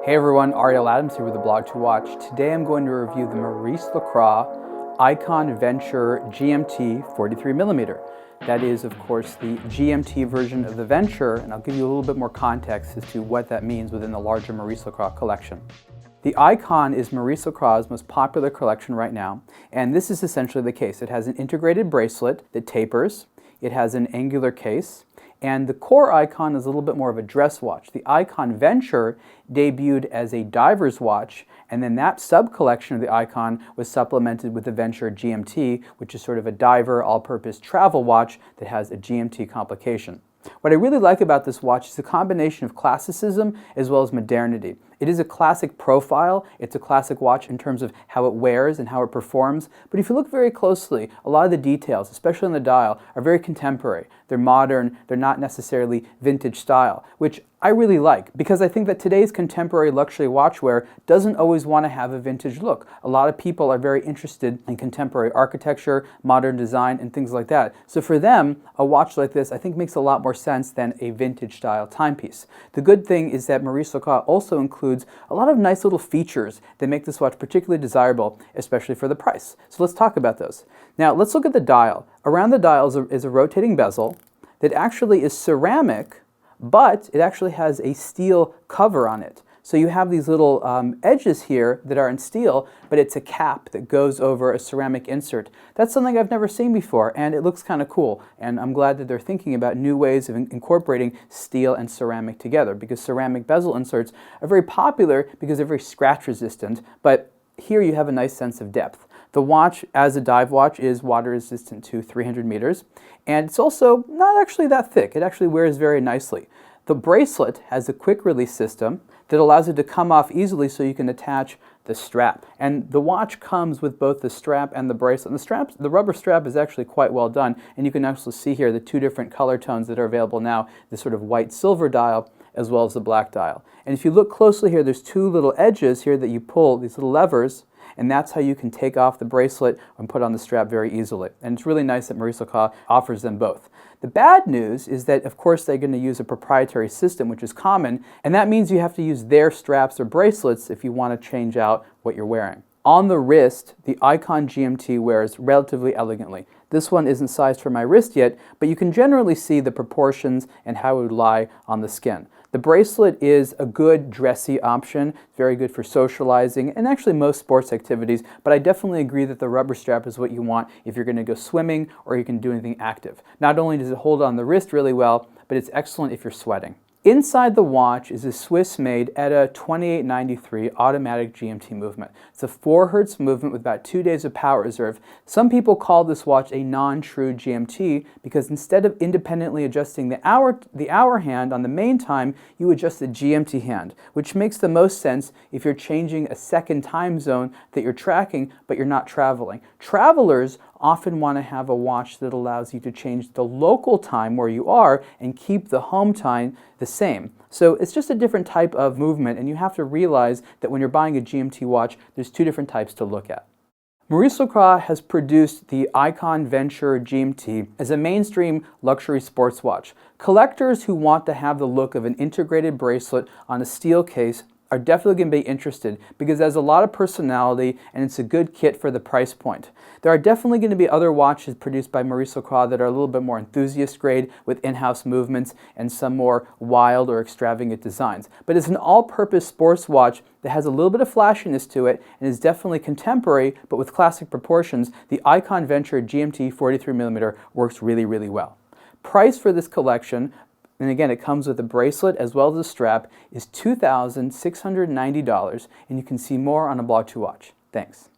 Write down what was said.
Hey everyone, Ariel Adams here with aBlogtoWatch. Today I'm going to review the Maurice Lacroix Aikon Venture GMT 43mm. That is, of course, the GMT version of the Venture, and I'll give you a little bit more context as to what that means within the larger Maurice Lacroix collection. The Aikon is Maurice Lacroix's most popular collection right now, and this is essentially the case. It has an integrated bracelet that tapers, it has an angular case, and the core Aikon is a little bit more of a dress watch. The Aikon Venture debuted as a diver's watch, and then that sub-collection of the Aikon was supplemented with the Venture GMT, which is sort of a diver, all-purpose travel watch that has a GMT complication. What I really like about this watch is the combination of classicism as well as modernity. It is a classic profile, it's a classic watch in terms of how it wears and how it performs, but if you look very closely, a lot of the details, especially on the dial, are very contemporary. They're modern, they're not necessarily vintage style, which I really like because I think that today's contemporary luxury watchwear doesn't always want to have a vintage look. A lot of people are very interested in contemporary architecture, modern design, and things like that. So for them, a watch like this I think makes a lot more sense than a vintage style timepiece. The good thing is that Maurice Lacroix also includes a lot of nice little features that make this watch particularly desirable, especially for the price. So let's talk about those. Now let's look at the dial. Around the dial is a rotating bezel that actually is ceramic, but it actually has a steel cover on it. So you have these little edges here that are in steel, but it's a cap that goes over a ceramic insert. That's something I've never seen before, and it looks kind of cool. And I'm glad that they're thinking about new ways of incorporating steel and ceramic together, because ceramic bezel inserts are very popular because they're very scratch resistant, but here you have a nice sense of depth. The watch, as a dive watch, is water resistant to 300 meters, and it's also not actually that thick. It actually wears very nicely. The bracelet has a quick release system that allows it to come off easily so you can attach the strap. And the watch comes with both the strap and the bracelet. And the rubber strap is actually quite well done, and you can actually see here the two different color tones that are available now, the sort of white silver dial as well as the black dial. And if you look closely here, there's two little edges here that you pull, these little levers, and that's how you can take off the bracelet and put on the strap very easily. And it's really nice that Maurice Lacroix offers them both. The bad news is that, of course, they're going to use a proprietary system, which is common, and that means you have to use their straps or bracelets if you want to change out what you're wearing. On the wrist, the Aikon GMT wears relatively elegantly. This one isn't sized for my wrist yet, but you can generally see the proportions and how it would lie on the skin. The bracelet is a good dressy option, very good for socializing and actually most sports activities, but I definitely agree that the rubber strap is what you want if you're going to go swimming or you can do anything active. Not only does it hold on the wrist really well, but it's excellent if you're sweating. Inside the watch is a Swiss-made ETA 2893 automatic GMT movement. It's a 4 Hz movement with about 2 days of power reserve. Some people call this watch a non-true GMT because instead of independently adjusting the hour hand on the main time, you adjust the GMT hand, which makes the most sense if you're changing a second time zone that you're tracking, but you're not traveling. Travelers often want to have a watch that allows you to change the local time where you are and keep the home time the same. So it's just a different type of movement, and you have to realize that when you're buying a GMT watch, there's two different types to look at. Maurice Lacroix has produced the Aikon Venture GMT as a mainstream luxury sports watch. Collectors who want to have the look of an integrated bracelet on a steel case are definitely going to be interested because it has a lot of personality and it's a good kit for the price point. There are definitely going to be other watches produced by Maurice Lacroix that are a little bit more enthusiast grade with in-house movements and some more wild or extravagant designs. But it's an all-purpose sports watch that has a little bit of flashiness to it and is definitely contemporary but with classic proportions. The Aikon Venture GMT 43mm works really, really well. Price for this collection, and again, it comes with a bracelet as well as a strap, is $2,690, and you can see more on aBlogtoWatch. Thanks.